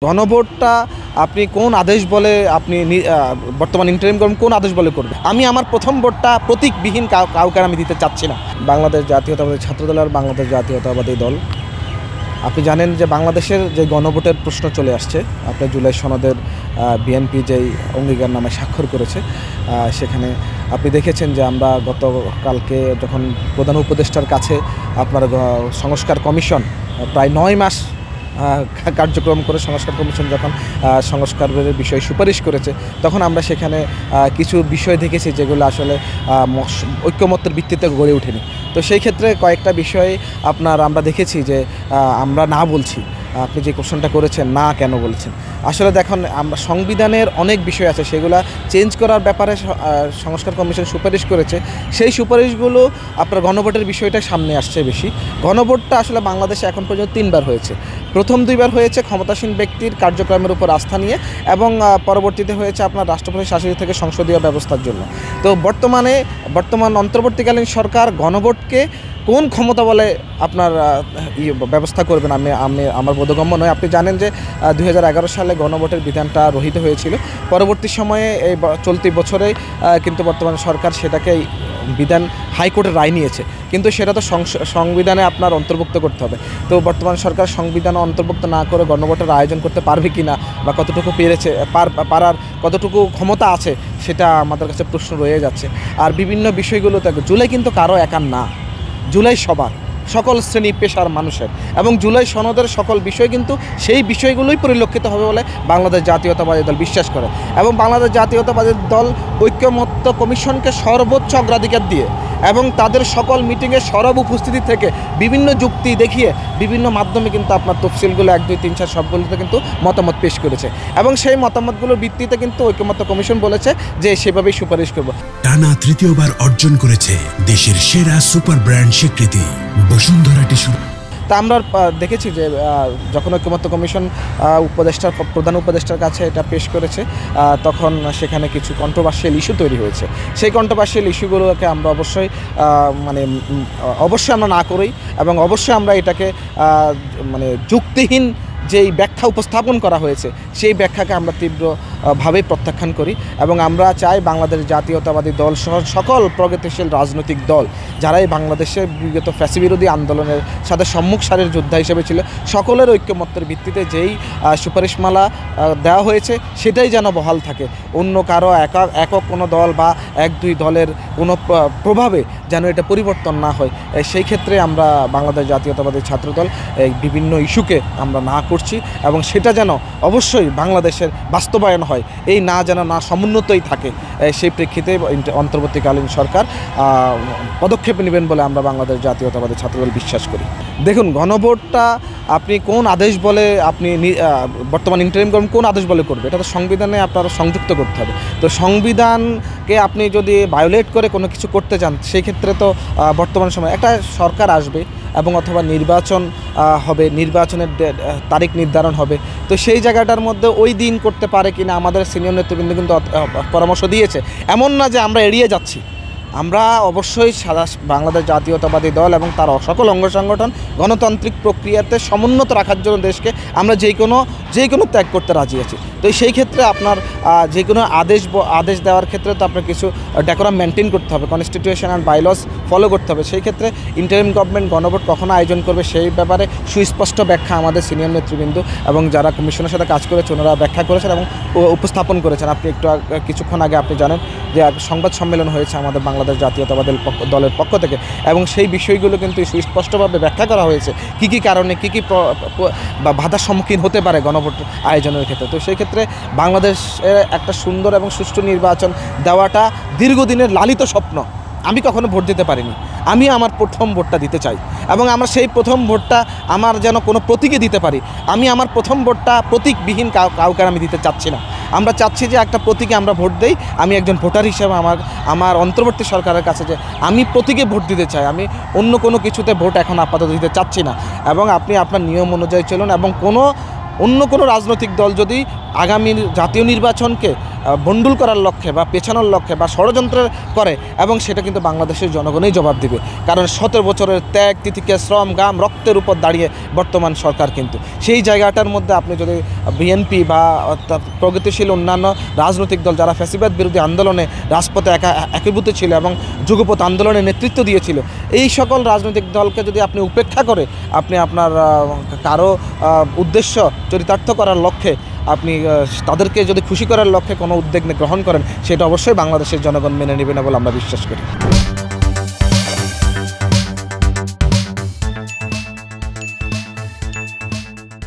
গণভোটটা আপনি কোন আদেশ বলে আপনি বর্তমান ইন্টারিম গভর্নমেন্ট কোন আদেশ বলে করবে? আমি আমার প্রথম ভোটটা প্রতীকবিহীন কাউকে আমি দিতে চাচ্ছি না। বাংলাদেশ জাতীয়তাবাদী ছাত্রদল আর বাংলাদেশ জাতীয়তাবাদী দল, আপনি জানেন যে বাংলাদেশের যে গণভোটের প্রশ্ন চলে আসছে, আপনার জুলাই সনদের বিএনপি যেই অঙ্গীকারনামায় স্বাক্ষর করেছে, সেখানে আপনি দেখেছেন যে আমরা গতকালকে যখন প্রধান উপদেষ্টার কাছে আপনার সংস্কার কমিশন প্রায় 9 মাস কার্যক্রম করে সংস্কার কমিশন যখন সংস্কারের বিষয়ে সুপারিশ করেছে, তখন আমরা সেখানে কিছু বিষয় দেখেছি যেগুলো আসলে ঐক্যমত্যের ভিত্তিতে গড়ে ওঠেনি। তো সেই ক্ষেত্রে কয়েকটা বিষয়ে আমরা দেখেছি যে আমরা না বলছি। আপনি যে কোশ্চেনটা করেছেন, না কেন বলছেন, আসলে দেখুন, আমরা সংবিধানের অনেক বিষয় আছে, সেগুলো চেঞ্জ করার ব্যাপারে সংস্কার কমিশন সুপারিশ করেছে। সেই সুপারিশগুলো আপনার গণভোটের বিষয়টা সামনে আসছে বেশি। গণভোটটা আসলে বাংলাদেশে এখন পর্যন্ত 3বার হয়েছে। প্রথম 2বার হয়েছে ক্ষমতাসীন ব্যক্তির কার্যক্রমের উপর আস্থা নিয়ে, এবং পরবর্তীতে হয়েছে আপনার রাষ্ট্রপতি শাসিত থেকে সংসদীয় ব্যবস্থার জন্য। তো বর্তমান অন্তর্বর্তীকালীন সরকার গণভোটকে কোন ক্ষমতা বলে আপনার ব্যবস্থা করবেন আমার বোধগম্য নয়। আপনি জানেন যে 2011 সালে গণভোটের বিধানটা রহিত হয়েছিল। পরবর্তী সময়ে এই চলতি বছরে কিন্তু বর্তমান সরকার সেটাকে বিধান হাইকোর্টের রায় নিয়েছে, কিন্তু সেটা তো সংবিধানে আপনার অন্তর্ভুক্ত করতে হবে। তো বর্তমান সরকার সংবিধানে অন্তর্ভুক্ত না করে গণভোটের আয়োজন করতে পারবে কি না, বা কতটুকু পারার কতটুকু ক্ষমতা আছে, সেটা আমাদের কাছে প্রশ্ন রয়ে যাচ্ছে। আর বিভিন্ন বিষয়গুলো দেখো, জুলাই কিন্তু কারো একার না, জুলাই সবার, সকল শ্রেণী পেশার মানুষের, এবং জুলাই সনদের সকল বিষয় কিন্তু সেই বিষয়গুলোই পরিলক্ষিত হবে বলে বাংলাদেশ জাতীয়তাবাদী দল বিশ্বাস করে। এবং বাংলাদেশ জাতীয়তাবাদী দল ঐক্যমত্য কমিশনকে সর্বোচ্চ অগ্রাধিকার দিয়ে এবং তাদের সকল মিটিংয়ে সরব উপস্থিতি থেকে বিভিন্ন যুক্তি দেখিয়ে বিভিন্ন মাধ্যমে কিন্তু আপনার তফসিলগুলো 1, 2, 3, 4 সবগুলোতে কিন্তু মতামত পেশ করেছে, এবং সেই মতামতগুলোর ভিত্তিতে কিন্তু ঐক্যমত্য কমিশন বলেছে যে সেভাবেই সুপারিশ করব। টানা তৃতীয়বার অর্জন করেছে দেশের সেরা সুপার ব্র্যান্ড স্বীকৃতি বসুন্ধরা টিস্যু। তা আমরা দেখেছি যে যখন ঐক্যমত্য কমিশন প্রধান উপদেষ্টার কাছে এটা পেশ করেছে, তখন সেখানে কিছু কন্ট্রোভার্সিয়াল ইস্যু তৈরি হয়েছে। সেই কন্ট্রোভার্সিয়াল ইস্যুগুলোকে আমরা অবশ্যই আমরা না করি, এবং অবশ্যই আমরা এটাকে যুক্তিহীন যেই ব্যাখ্যা উপস্থাপন করা হয়েছে, সেই ব্যাখ্যাকে আমরা তীব্রভাবে প্রত্যাখ্যান করি। এবং আমরা চাই বাংলাদেশ জাতীয়তাবাদী দল সহ সকল প্রগতিশীল রাজনৈতিক দল যারা এই বাংলাদেশে বিগত ফ্যাসিবিরোধী আন্দোলনের সাথে সম্মুখ সারির যোদ্ধা হিসেবে ছিল, সকলের ঐক্যমত্যের ভিত্তিতে যেই সুপারিশমালা দেওয়া হয়েছে সেটাই যেন বহাল থাকে। অন্য কারো একক কোনো দল বা 1-2 দলের কোনো প্রভাবে যেন এটা পরিবর্তন না হয়, সেই ক্ষেত্রে আমরা বাংলাদেশ জাতীয়তাবাদী ছাত্রদল এই বিভিন্ন ইস্যুকে আমরা না করছি, এবং সেটা যেন অবশ্যই বাংলাদেশের বাস্তবায়ন হয়, এই যেন সমুন্নতই থাকে। সেই প্রেক্ষিতে অন্তর্বর্তীকালীন সরকার পদক্ষেপ নেবেন বলে আমরা বাংলাদেশ জাতীয়তাবাদী ছাত্রদল বিশ্বাস করি। দেখুন, গণভোটটা আপনি কোন আদেশ বলে বর্তমান ইন্টারিম গভর্নমেন্ট কোন আদেশ বলে করবে, এটা তো সংবিধানে আপনার সংযুক্ত করতে হবে। তো সংবিধানকে আপনি যদি ভায়োলেট করে কোনো কিছু করতে চান, সেই ক্ষেত্রে তো বর্তমান সময় একটা সরকার আসবে এবং অথবা নির্বাচন হবে, নির্বাচনের তারিখ নির্ধারণ হবে। তো সেই জায়গাটার মধ্যে ওই দিন করতে পারে কিনা আমাদের সিনিয়র নেতৃবৃন্দ কিন্তু পরামর্শ দিয়েছে। এমন না যে আমরা এড়িয়ে যাচ্ছি, আমরা অবশ্যই বাংলাদেশ জাতীয়তাবাদী দল এবং তার সকল অঙ্গ সংগঠন গণতান্ত্রিক প্রক্রিয়াতে সমুন্নত রাখার জন্য দেশকে আমরা যেই কোনো ত্যাগ করতে রাজি আছি। তো সেই ক্ষেত্রে আপনার যে কোনো আদেশ দেওয়ার ক্ষেত্রে তো আপনার কিছু ডেকোরাম মেনটেন করতে হবে, কনস্টিটিউশন অ্যান্ড বাইলস ফলো করতে হবে। সেই ক্ষেত্রে ইন্টারিম গভর্নমেন্ট গণভোট কখনো আয়োজন করবে সেই ব্যাপারে সুস্পষ্ট ব্যাখ্যা আমাদের সিনিয়র নেতৃবৃন্দ এবং যারা কমিশনের সাথে কাজ করেছে ওনারা ব্যাখ্যা করেছেন এবং উপস্থাপন করেছেন। আপনি কিছুক্ষণ আগে আপনি জানেন যে সংবাদ সম্মেলন হয়েছে আমাদের বাংলাদেশ জাতীয়তাবাদী দলের পক্ষ থেকে, এবং সেই বিষয়গুলো কিন্তু সুস্পষ্টভাবে ব্যাখ্যা করা হয়েছে কী কারণে কী বাধার সম্মুখীন হতে পারে গণভোট আয়োজনের ক্ষেত্রে। তো সেই ক্ষেত্রে বাংলাদেশের একটা সুন্দর এবং সুষ্ঠু নির্বাচন দেওয়াটা দীর্ঘদিনের লালিত স্বপ্ন। আমি কখনো ভোট দিতে পারিনি, আমি আমার প্রথম ভোটটা দিতে চাই, এবং আমরা সেই প্রথম ভোটটা আমার যেন কোনো প্রতীকে দিতে পারি। আমি আমার প্রথম ভোটটা প্রতীকবিহীন কাউকে আমি দিতে চাচ্ছি না। আমরা চাচ্ছি যে একটা প্রতীকে আমরা ভোট দেই। আমি একজন ভোটার হিসেবে আমার অন্তর্বর্তী সরকারের কাছে যে আমি প্রতীকে ভোট দিতে চাই, আমি অন্য কোনো কিছুতে ভোট এখন আপাতত দিতে চাচ্ছি না। এবং আপনি আপনার নিয়ম অনুযায়ী চলুন, এবং অন্য কোনো রাজনৈতিক দল যদি আগামী জাতীয় নির্বাচনকে বন্ডুল করার লক্ষ্যে বা পেছানোর লক্ষ্যে বা ষড়যন্ত্র করে, এবং সেটা কিন্তু বাংলাদেশের জনগণই জবাব দিবে। কারণ 17 বছরের ত্যাগ তিতিকে শ্রম ঘাম রক্তের উপর দাঁড়িয়ে বর্তমান সরকার, কিন্তু সেই জায়গাটার মধ্যে আপনি যদি বিএনপি বা প্রগতিশীল অন্যান্য রাজনৈতিক দল যারা ফ্যাসিবাদ বিরোধী আন্দোলনে রাজপথে একীভূত ছিল এবং যুগপথ আন্দোলনে নেতৃত্ব দিয়েছিল, এই সকল রাজনৈতিক দলকে যদি আপনি উপেক্ষা করে আপনি আপনার কারো উদ্দেশ্য চরিতার্থ করার লক্ষ্যে আপনি তাদেরকে যদি খুশি করার লক্ষ্যে কোনো উদ্যোগ গ্রহণ করেন, সেটা অবশ্যই বাংলাদেশের জনগণ মেনে নেবে না বলে আমরা বিশ্বাস করি।